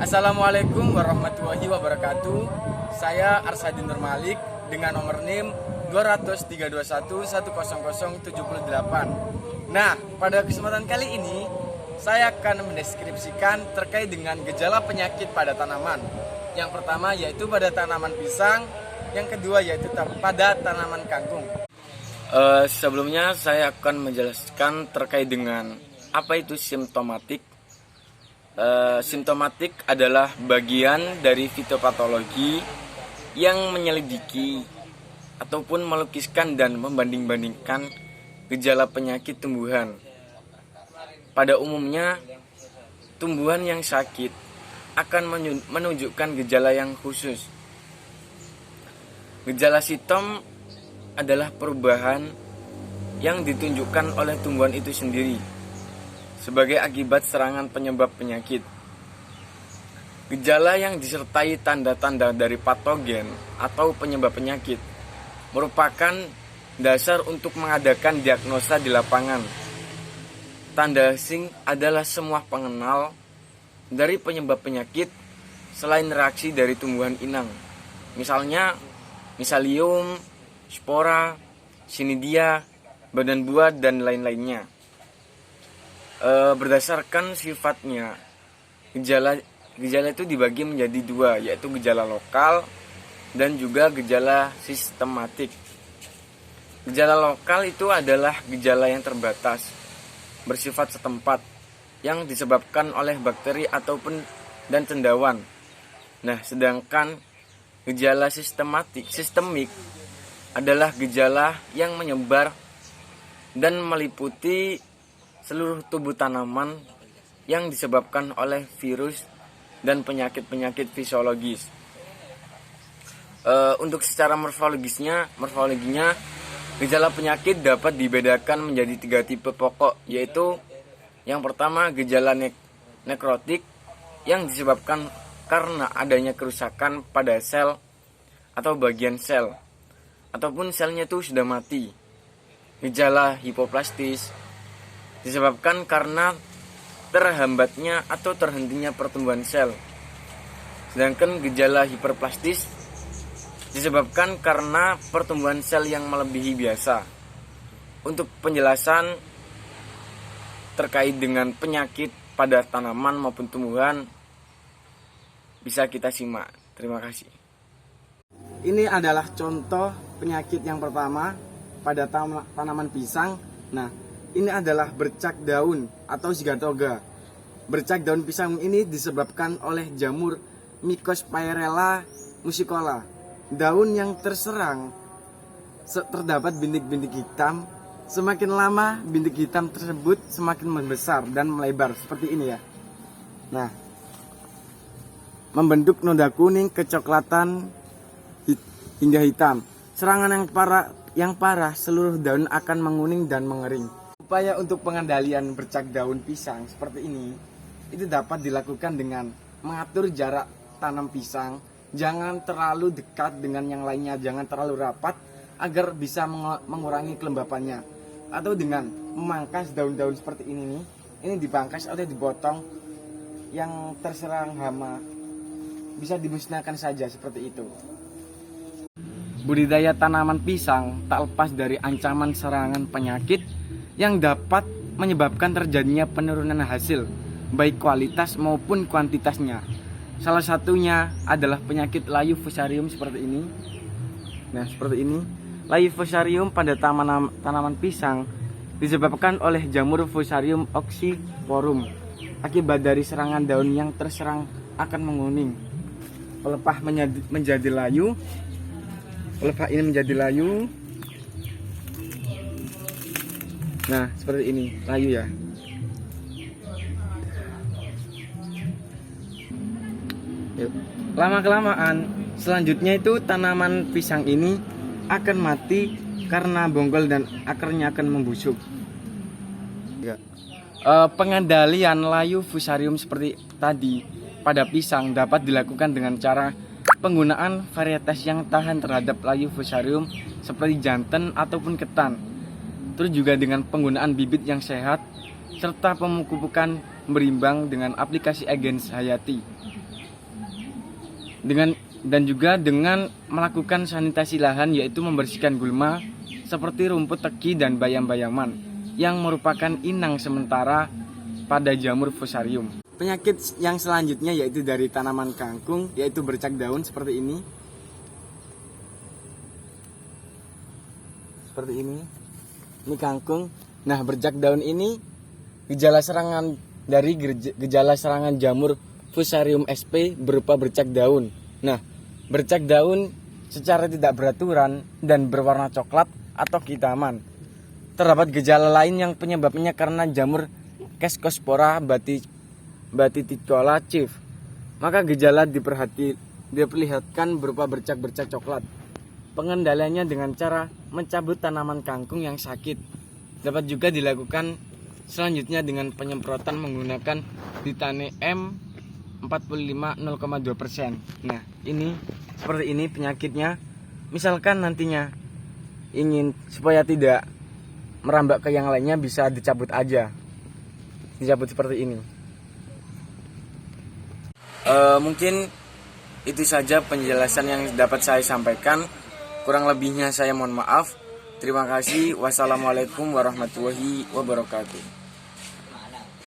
Assalamualaikum warahmatullahi wabarakatuh. Saya Arsadin Nur Malik dengan nomor NIM 20321100078. Nah, pada kesempatan kali ini saya akan mendeskripsikan terkait dengan gejala penyakit pada tanaman. Yang pertama yaitu pada tanaman pisang, yang kedua yaitu pada tanaman kangkung. Sebelumnya saya akan menjelaskan terkait dengan apa itu simptomatik. Simptomatik adalah bagian dari fitopatologi yang menyelidiki ataupun melukiskan dan membanding-bandingkan gejala penyakit tumbuhan. Pada umumnya, tumbuhan yang sakit akan menunjukkan gejala yang khusus. Gejala simptom adalah perubahan yang ditunjukkan oleh tumbuhan itu sendiri sebagai akibat serangan penyebab penyakit. Gejala yang disertai tanda-tanda dari patogen atau penyebab penyakit merupakan dasar untuk mengadakan diagnosa di lapangan. Tanda asing adalah semua pengenal dari penyebab penyakit selain reaksi dari tumbuhan inang. Misalnya, miselium, spora, cnidia, badan buah, dan lain-lainnya. Berdasarkan sifatnya, gejala itu dibagi menjadi dua, yaitu gejala lokal dan juga gejala sistematik. Gejala lokal itu adalah gejala yang terbatas, bersifat setempat, yang disebabkan oleh bakteri ataupun dan cendawan. Nah, sedangkan gejala sistemik adalah gejala yang menyebar dan meliputi seluruh tubuh tanaman yang disebabkan oleh virus dan penyakit-penyakit fisiologis. Untuk secara morfologinya, gejala penyakit dapat dibedakan menjadi 3 tipe pokok, yaitu yang pertama gejala nekrotik yang disebabkan karena adanya kerusakan pada sel atau bagian sel, ataupun selnya itu sudah mati. Gejala hipoplastis disebabkan karena terhambatnya atau terhentinya pertumbuhan sel. Sedangkan gejala hiperplastis disebabkan karena pertumbuhan sel yang melebihi biasa. Untuk penjelasan terkait dengan penyakit pada tanaman maupun tumbuhan bisa kita simak. Terima kasih. Ini adalah contoh penyakit yang pertama pada tanaman pisang. Nah, ini adalah bercak daun atau zigatoga. Bercak daun pisang ini disebabkan oleh jamur Mycosphaerella musicola. Daun yang terserang terdapat bintik-bintik hitam. Semakin lama bintik hitam tersebut semakin membesar dan melebar seperti ini ya. Nah, membentuk noda kuning kecoklatan hingga hitam. Serangan yang parah seluruh daun akan menguning dan mengering. Upaya untuk pengendalian bercak daun pisang seperti ini itu dapat dilakukan dengan mengatur jarak tanam pisang, jangan terlalu dekat dengan yang lainnya, jangan terlalu rapat agar bisa mengurangi kelembapannya, atau dengan memangkas daun-daun seperti ini nih. Ini dipangkas atau dipotong yang terserang hama, bisa dimusnahkan saja seperti itu. Budidaya tanaman pisang tak lepas dari ancaman serangan penyakit yang dapat menyebabkan terjadinya penurunan hasil, baik kualitas maupun kuantitasnya. Salah satunya adalah penyakit layu fusarium seperti ini. Nah, seperti ini. Layu fusarium pada tanaman pisang disebabkan oleh jamur Fusarium oxysporum. Akibat dari serangan daun yang terserang akan menguning. Pelepah menjadi layu. Pelepah ini menjadi layu. Nah, seperti ini, layu ya. Lama-kelamaan, selanjutnya itu tanaman pisang ini akan mati karena bonggol dan akarnya akan membusuk. Ya. Pengendalian layu fusarium seperti tadi pada pisang dapat dilakukan dengan cara penggunaan varietas yang tahan terhadap layu fusarium seperti jantan ataupun ketan. Terus juga dengan penggunaan bibit yang sehat serta pemupukan berimbang dengan aplikasi agens hayati. Dan juga dengan melakukan sanitasi lahan, yaitu membersihkan gulma seperti rumput teki dan bayam-bayaman yang merupakan inang sementara pada jamur fusarium. Penyakit yang selanjutnya yaitu dari tanaman kangkung, yaitu bercak daun seperti ini. Seperti ini. Ini kangkung. Nah, bercak daun ini gejala serangan jamur Fusarium sp berupa bercak daun. Nah, bercak daun secara tidak beraturan dan berwarna coklat atau kehitaman. Terdapat gejala lain yang penyebabnya karena jamur Scestospora batiticola chief. Maka gejala diperlihatkan berupa bercak-bercak coklat. Pengendaliannya dengan cara mencabut tanaman kangkung yang sakit. Dapat juga dilakukan selanjutnya dengan penyemprotan menggunakan Ditane M 45 0,2%. Nah, ini seperti ini penyakitnya. Misalkan nantinya ingin supaya tidak merambak ke yang lainnya, bisa dicabut aja. Dicabut seperti ini. Mungkin itu saja penjelasan yang dapat saya sampaikan. Kurang lebihnya saya mohon maaf. Terima kasih. Wassalamualaikum warahmatullahi wabarakatuh.